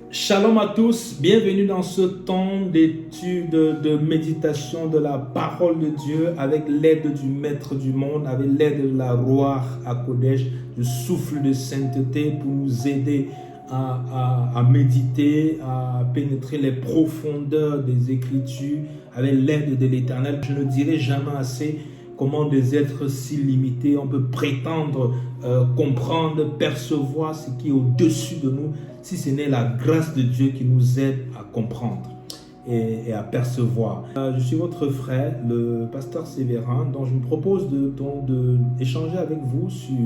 Shalom à tous, bienvenue dans ce temps d'étude, de méditation de la parole de Dieu avec l'aide du Maître du monde, avec l'aide de la Ruach HaKodesh, du souffle de sainteté pour nous aider à méditer, à pénétrer les profondeurs des Écritures avec l'aide de l'Éternel. Je ne dirai jamais assez comment des êtres si limités, on peut prétendre comprendre, percevoir ce qui est au-dessus de nous, si ce n'est la grâce de Dieu qui nous aide à comprendre et à percevoir. Je suis votre frère, le pasteur Sévérin, dont je me propose d'échanger avec vous sur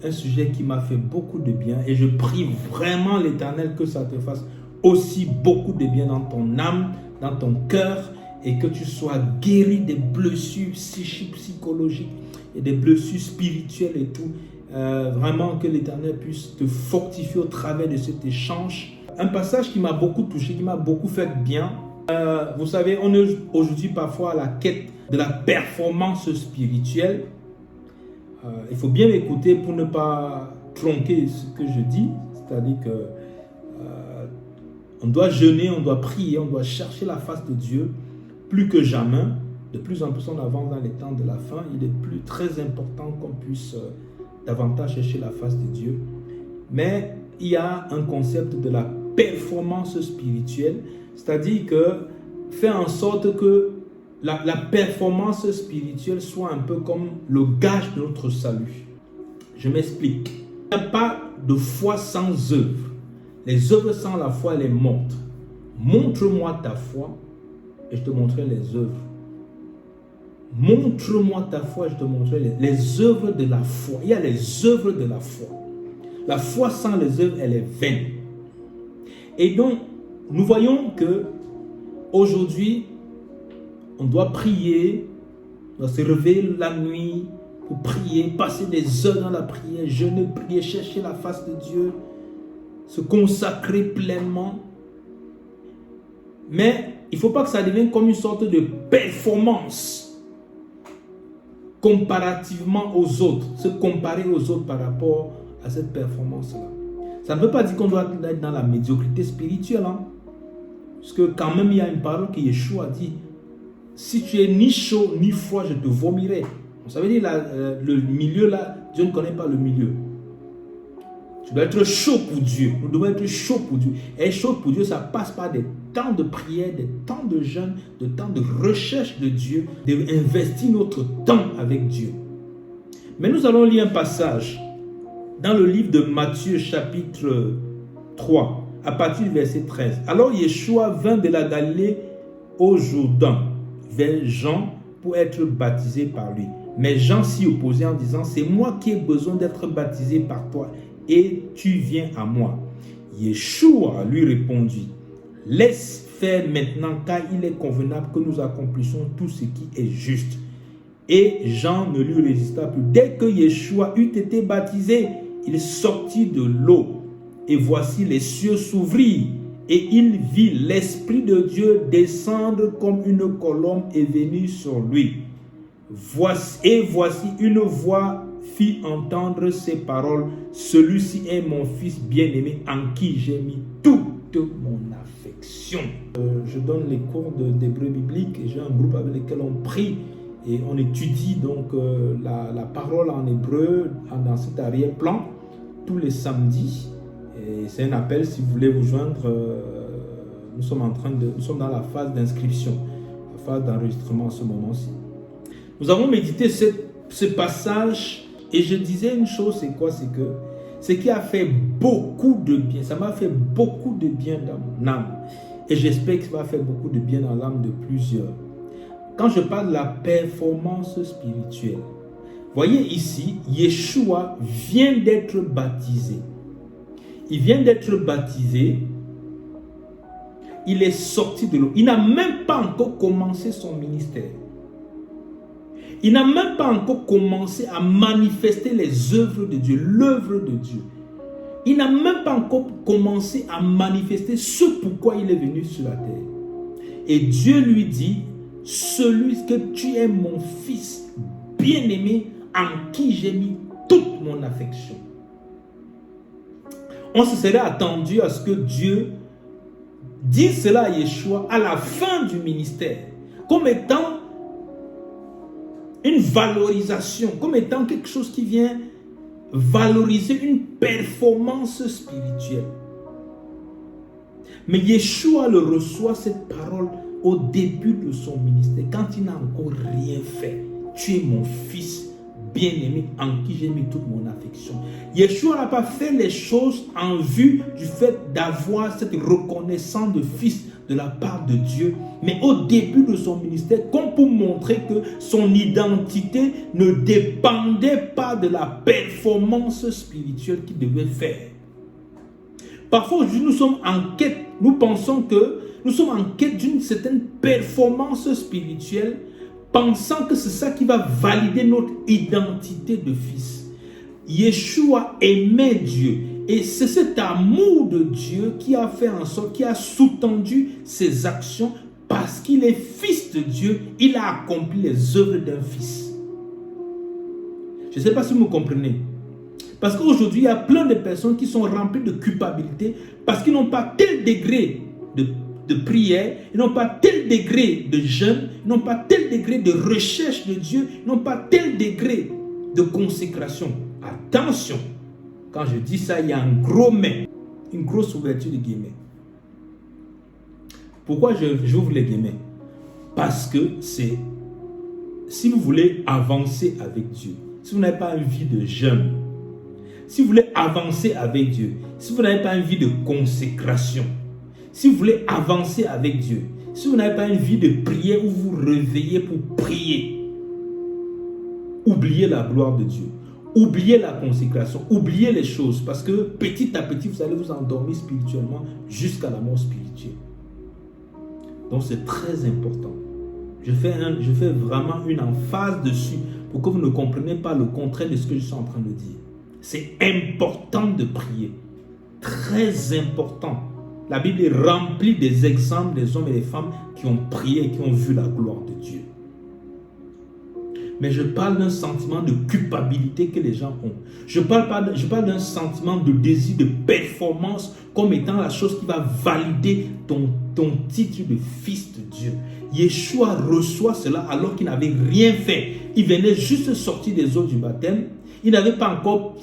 un sujet qui m'a fait beaucoup de bien et je prie vraiment l'Éternel que ça te fasse aussi beaucoup de bien dans ton âme, dans ton cœur, et que tu sois guéri des blessures psychiques, psychologiques et des blessures spirituelles et tout. Vraiment que l'Éternel puisse te fortifier au travers de cet échange. Un passage qui m'a beaucoup touché, qui m'a beaucoup fait bien. Vous savez, on est aujourd'hui parfois à la quête de la performance spirituelle. Il faut bien m'écouter pour ne pas tronquer ce que je dis. C'est-à-dire que on doit jeûner, on doit prier, on doit chercher la face de Dieu. Plus que jamais, de plus en plus on avance dans les temps de la fin, il est très important qu'on puisse davantage chercher la face de Dieu. Mais il y a un concept de la performance spirituelle, c'est-à-dire que faire en sorte que la performance spirituelle soit un peu comme le gage de notre salut. Je m'explique. Il n'y a pas de foi sans œuvre. Les œuvres sans la foi, elles sont mortes. Montre-moi ta foi et je te montrerai les œuvres. Montre-moi ta foi et je te montrerai les œuvres de la foi. Il y a les œuvres de la foi. La foi sans les œuvres, elle est vaine. Et donc, nous voyons que aujourd'hui, on doit prier, on doit se réveiller la nuit pour prier, passer des heures dans la prière, jeûner, prier, chercher la face de Dieu, se consacrer pleinement. Mais il ne faut pas que ça devienne comme une sorte de performance comparativement aux autres, se comparer aux autres par rapport à cette performance-là. Ça ne veut pas dire qu'on doit être dans la médiocrité spirituelle. Parce que quand même, il y a une parole que Yeshua dit, si tu es ni chaud ni froid, je te vomirai. Ça veut dire le milieu là, Dieu ne connaît pas le milieu. Tu dois être chaud pour Dieu. Nous devons être chaud pour Dieu. Et chaud pour Dieu, ça passe par des temps de prière, des temps de jeûne, des temps de recherche de Dieu, d'investir notre temps avec Dieu. Mais nous allons lire un passage dans le livre de Matthieu chapitre 3, à partir du verset 13. Alors Yeshua vint de la Galilée au Jourdain, vers Jean, pour être baptisé par lui. Mais Jean s'y opposait en disant, c'est moi qui ai besoin d'être baptisé par toi, et tu viens à moi. Yeshua lui répondit, laisse faire maintenant, car il est convenable que nous accomplissions tout ce qui est juste. Et Jean ne lui résista plus. Dès que Yeshua eut été baptisé, il sortit de l'eau. Et voici les cieux s'ouvrirent. Et il vit l'Esprit de Dieu descendre comme une colombe et venir sur lui. Voici une voix fit entendre ces paroles. Celui-ci est mon fils bien-aimé en qui j'ai mis toute mon affection. Je donne les cours d'hébreu biblique et j'ai un groupe avec lequel on prie et on étudie donc la parole en hébreu dans cet arrière-plan tous les samedis. Et c'est un appel si vous voulez vous joindre. Nous sommes dans la phase d'inscription, la phase d'enregistrement en ce moment-ci. Nous avons médité ce passage. Et je disais une chose, c'est quoi? C'est que ce qui a fait beaucoup de bien, ça m'a fait beaucoup de bien dans mon âme. Et j'espère que ça va faire beaucoup de bien dans l'âme de plusieurs. Quand je parle de la performance spirituelle, voyez ici, Yeshua vient d'être baptisé. Il vient d'être baptisé. Il est sorti de l'eau. Il n'a même pas encore commencé son ministère. Il n'a même pas encore commencé à manifester les œuvres de Dieu, l'œuvre de Dieu. Il n'a même pas encore commencé à manifester ce pourquoi il est venu sur la terre. Et Dieu lui dit, celui que tu es mon fils bien-aimé en qui j'ai mis toute mon affection. on se serait attendu à ce que Dieu dise cela à Yeshua à la fin du ministère, comme étant une valorisation, comme étant quelque chose qui vient valoriser une performance spirituelle. Mais Yeshua le reçoit cette parole au début de son ministère, quand il n'a encore rien fait. Tu es mon fils bien-aimé en qui j'ai mis toute mon affection. Yeshua n'a pas fait les choses en vue du fait d'avoir cette reconnaissance de fils de la part de Dieu, mais au début de son ministère, comme pour montrer que son identité ne dépendait pas de la performance spirituelle qu'il devait faire. Parfois, aujourd'hui, nous sommes en quête, nous pensons que nous sommes en quête d'une certaine performance spirituelle, pensant que c'est ça qui va valider notre identité de fils. Yeshua aimait Dieu. Et c'est cet amour de Dieu qui a fait en sorte, qui a sous-tendu ses actions, parce qu'il est fils de Dieu, il a accompli les œuvres d'un fils. Je ne sais pas si vous me comprenez. Parce qu'aujourd'hui, il y a plein de personnes qui sont remplies de culpabilité parce qu'ils n'ont pas tel degré de prière, ils n'ont pas tel degré de jeûne, ils n'ont pas tel degré de recherche de Dieu, ils n'ont pas tel degré de consécration. Attention! Quand je dis ça, il y a un gros mais, une grosse ouverture de guillemets. Pourquoi j'ouvre les guillemets? Parce que c'est, si vous voulez avancer avec Dieu, si vous n'avez pas une vie de jeûne, si vous voulez avancer avec Dieu, si vous n'avez pas une vie de consécration, si vous voulez avancer avec Dieu, si vous n'avez pas une vie de prière où vous vous réveillez pour prier, oubliez la gloire de Dieu. Oubliez la consécration, oubliez les choses, parce que petit à petit, vous allez vous endormir spirituellement jusqu'à la mort spirituelle. Donc c'est très important. Je fais vraiment une emphase dessus pour que vous ne compreniez pas le contraire de ce que je suis en train de dire. C'est important de prier. Très important. La Bible est remplie des exemples des hommes et des femmes qui ont prié et qui ont vu la gloire de Dieu. Mais je parle d'un sentiment de culpabilité que les gens ont. Je parle d'un sentiment de désir de performance comme étant la chose qui va valider ton titre de fils de Dieu. Yeshua reçoit cela alors qu'il n'avait rien fait. Il venait juste sortir des eaux du baptême. Il n'avait pas encore,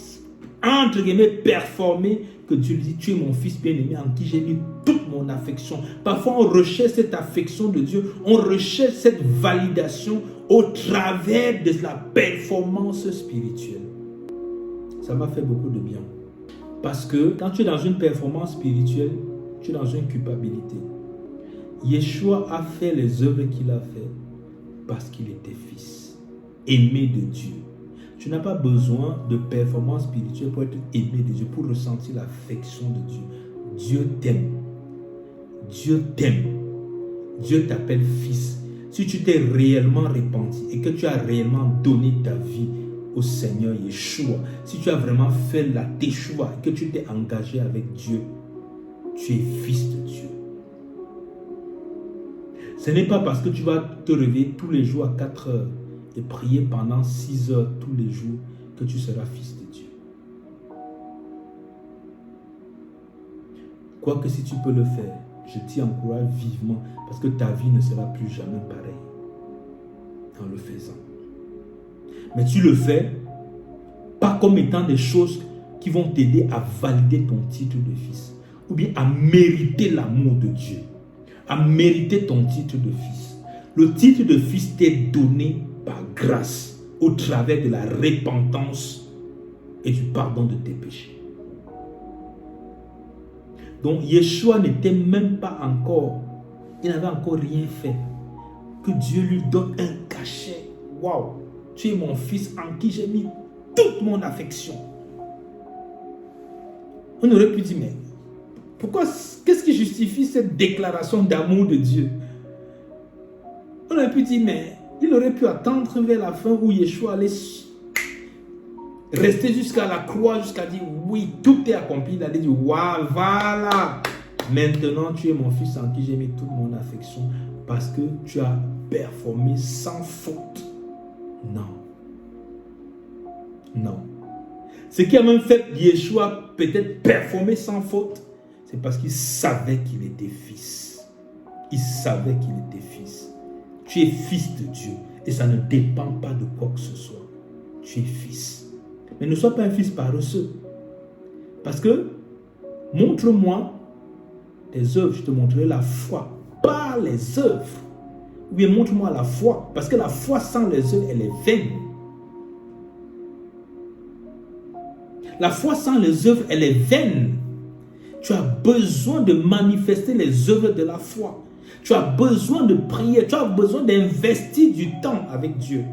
entre guillemets, performé que Dieu lui dit, tu es mon fils bien-aimé en qui j'ai mis toute mon affection. Parfois, on recherche cette affection de Dieu. On recherche cette validation au travers de la performance spirituelle. Ça m'a fait beaucoup de bien. Parce que quand tu es dans une performance spirituelle, tu es dans une culpabilité. Yeshua a fait les œuvres qu'il a fait parce qu'il était fils, aimé de Dieu. Tu n'as pas besoin de performance spirituelle pour être aimé de Dieu, pour ressentir l'affection de Dieu. Dieu t'aime. Dieu t'aime. Dieu t'appelle fils. Si tu t'es réellement repenti et que tu as réellement donné ta vie au Seigneur Yeshua, si tu as vraiment fait la teshuva et que tu t'es engagé avec Dieu, tu es fils de Dieu. Ce n'est pas parce que tu vas te réveiller tous les jours à 4 heures et prier pendant 6 heures tous les jours que tu seras fils de Dieu. Quoique si tu peux le faire, je t'y encourage vivement parce que ta vie ne sera plus jamais pareille en le faisant. Mais tu le fais pas comme étant des choses qui vont t'aider à valider ton titre de fils ou bien à mériter l'amour de Dieu, à mériter ton titre de fils. Le titre de fils t'est donné par grâce au travers de la repentance et du pardon de tes péchés. Donc Yeshua n'était même pas encore, il n'avait encore rien fait, que Dieu lui donne un cachet. Waouh, tu es mon fils en qui j'ai mis toute mon affection. On aurait pu dire, mais pourquoi, qu'est-ce qui justifie cette déclaration d'amour de Dieu? On aurait pu dire, mais il aurait pu attendre vers la fin où Yeshua allait rester jusqu'à la croix, jusqu'à dire, oui, tout est accompli. Il allait dire, waouh, voilà. Maintenant, tu es mon fils en qui j'ai mis toute mon affection parce que tu as performé sans faute. Non. Non. Ce qui a même fait Yeshua peut-être performer sans faute, c'est parce qu'il savait qu'il était fils. Il savait qu'il était fils. Tu es fils de Dieu et ça ne dépend pas de quoi que ce soit. Tu es fils. Mais ne sois pas un fils paresseux. Parce que, montre-moi tes œuvres, je te montrerai la foi par les œuvres. Ou bien montre-moi la foi, parce que la foi sans les œuvres, elle est vaine. La foi sans les œuvres, elle est vaine. Tu as besoin de manifester les œuvres de la foi. Tu as besoin de prier, tu as besoin d'investir du temps avec Dieu.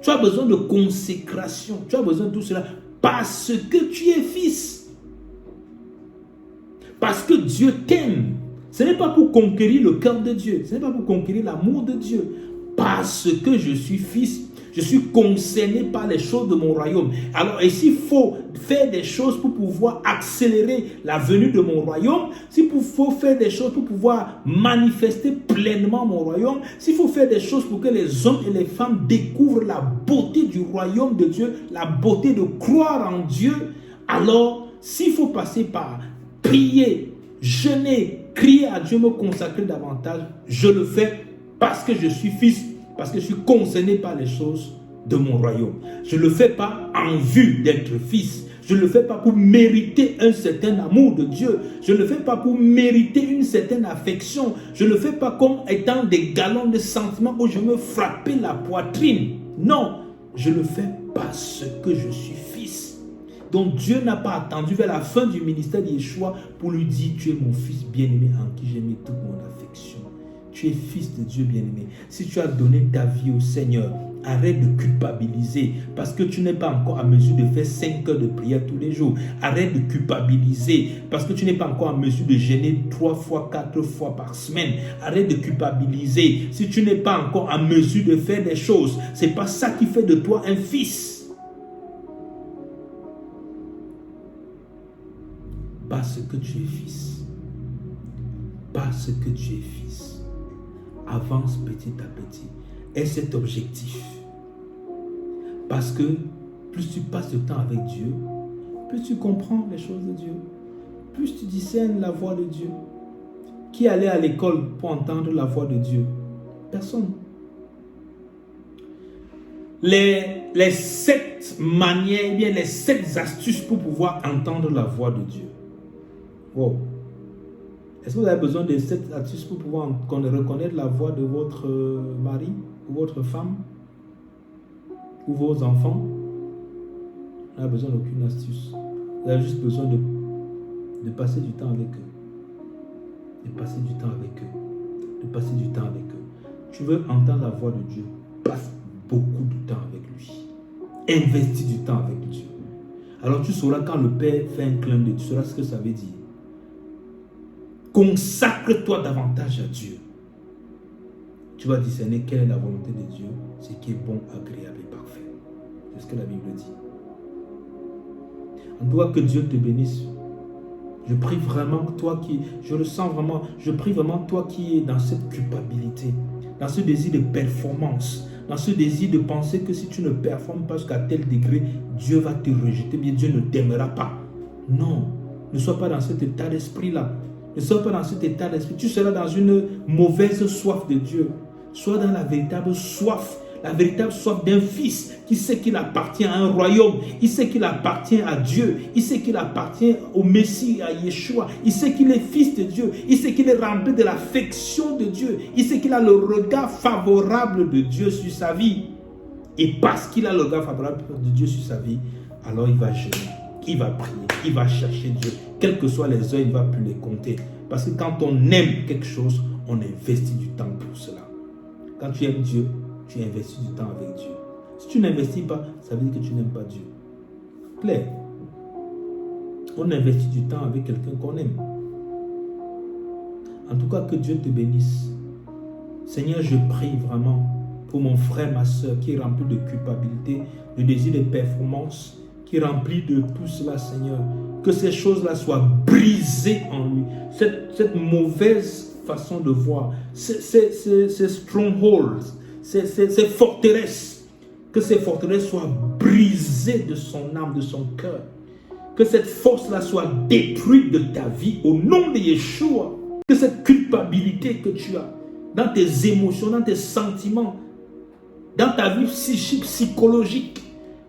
Tu as besoin de consécration, tu as besoin de tout cela parce que tu es fils. Parce que Dieu t'aime. Ce n'est pas pour conquérir le cœur de Dieu, ce n'est pas pour conquérir l'amour de Dieu. Parce que je suis fils, je suis concerné par les choses de mon royaume. Alors, et s'il faut faire des choses pour pouvoir accélérer la venue de mon royaume, s'il faut faire des choses pour pouvoir manifester pleinement mon royaume, s'il faut faire des choses pour que les hommes et les femmes découvrent la beauté du royaume de Dieu, la beauté de croire en Dieu, alors s'il faut passer par prier, jeûner, crier à Dieu, me consacrer davantage, je le fais parce que je suis fils, parce que je suis concerné par les choses de mon royaume. Je ne le fais pas en vue d'être fils. Je ne le fais pas pour mériter un certain amour de Dieu. Je ne le fais pas pour mériter une certaine affection. Je ne le fais pas comme étant des galons de sentiments où je me frappais la poitrine. Non, je le fais parce que je suis fils. Donc Dieu n'a pas attendu vers la fin du ministère de Yeshua pour lui dire « Tu es mon fils bien-aimé en qui j'ai mis toute mon affection ». Tu es fils de Dieu bien-aimé. Si tu as donné ta vie au Seigneur, arrête de culpabiliser parce que tu n'es pas encore à mesure de faire 5 heures de prière tous les jours. Arrête de culpabiliser parce que tu n'es pas encore en mesure de jeûner 3 fois, 4 fois par semaine. Arrête de culpabiliser si tu n'es pas encore en mesure de faire des choses. Ce n'est pas ça qui fait de toi un fils. Parce que tu es fils. Parce que tu es fils. Avance petit à petit. Et cet objectif. Parce que plus tu passes de temps avec Dieu, plus tu comprends les choses de Dieu, plus tu discernes la voix de Dieu. Qui allait à l'école pour entendre la voix de Dieu? Personne. Les 7 manières, bien les 7 astuces pour pouvoir entendre la voix de Dieu. Wow. Est-ce que vous avez besoin de 7 astuces pour pouvoir reconnaître la voix de votre mari ou votre femme ou vos enfants? Vous n'avez besoin d'aucune astuce. Vous avez juste besoin de passer du temps avec eux. De passer du temps avec eux. De passer du temps avec eux. Tu veux entendre la voix de Dieu? Passe beaucoup de temps avec lui. Investis du temps avec Dieu. Alors tu sauras quand le Père fait un clin d'œil, tu sauras ce que ça veut dire. Consacre-toi davantage à Dieu. Tu vas discerner quelle est la volonté de Dieu, ce qui est bon, agréable et parfait. C'est ce que la Bible dit. On doit que Dieu te bénisse. Je prie vraiment toi qui, je le sens vraiment, je prie vraiment toi qui es dans cette culpabilité, dans ce désir de performance, dans ce désir de penser que si tu ne performes pas jusqu'à tel degré, Dieu va te rejeter, bien Dieu ne t'aimera pas. Non, ne sois pas dans cet état d'esprit-là. Ne sois pas dans cet état d'esprit. Tu seras dans une mauvaise soif de Dieu. Sois dans la véritable soif d'un fils qui sait qu'il appartient à un royaume. Il sait qu'il appartient à Dieu. Il sait qu'il appartient au Messie, à Yeshua. Il sait qu'il est fils de Dieu. Il sait qu'il est rempli de l'affection de Dieu. Il sait qu'il a le regard favorable de Dieu sur sa vie. Et parce qu'il a le regard favorable de Dieu sur sa vie, alors il va jeûner. Il va prier, il va chercher Dieu. Quelles que soient les heures, il ne va plus les compter. Parce que quand on aime quelque chose, on investit du temps pour cela. Quand tu aimes Dieu, tu investis du temps avec Dieu. Si tu n'investis pas, ça veut dire que tu n'aimes pas Dieu. Clair. On investit du temps avec quelqu'un qu'on aime. En tout cas, que Dieu te bénisse. Seigneur, je prie vraiment pour mon frère, ma soeur, qui est rempli de culpabilité, de désir de performance, qui est rempli de tout cela, Seigneur. Que ces choses-là soient brisées en lui. Cette mauvaise façon de voir, ces strongholds, ces forteresses, que ces forteresses soient brisées de son âme, de son cœur. Que cette force-là soit détruite de ta vie au nom de Yeshua. Que cette culpabilité que tu as dans tes émotions, dans tes sentiments, dans ta vie psychique, psychologique,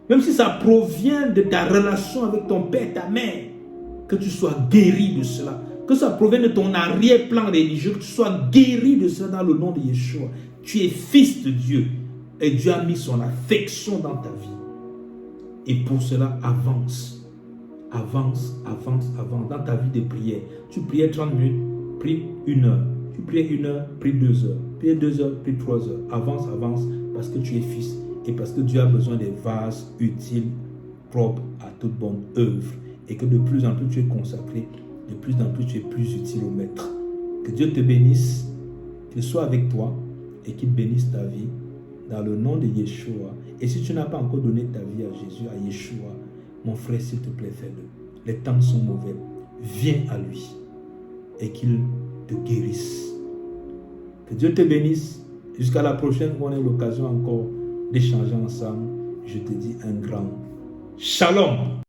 même si ça provient de ta relation avec ton père, ta mère, que tu sois guéri de cela. Que ça provient de ton arrière-plan religieux, que tu sois guéri de cela dans le nom de Yeshua. Tu es fils de Dieu et Dieu a mis son affection dans ta vie. Et pour cela, avance. Avance, avance, avance dans ta vie de prière. Tu priais 30 minutes, prie 1 heure. Tu priais 1 heure, prie 2 heures. Prie 2 heures, prie 3 heures. Avance, avance, parce que tu es fils et parce que Dieu a besoin des vases utiles, propres à toute bonne œuvre. Et que de plus en plus tu es consacré, de plus en plus tu es plus utile au Maître. Que Dieu te bénisse, qu'il soit avec toi et qu'il bénisse ta vie dans le nom de Yeshua. Et si tu n'as pas encore donné ta vie à Jésus, à Yeshua, mon frère, s'il te plaît, fais-le. Les temps sont mauvais. Viens à lui et qu'il te guérisse. Que Dieu te bénisse. Jusqu'à la prochaine fois, on a l'occasion encore d'échanger ensemble. Je te dis un grand shalom.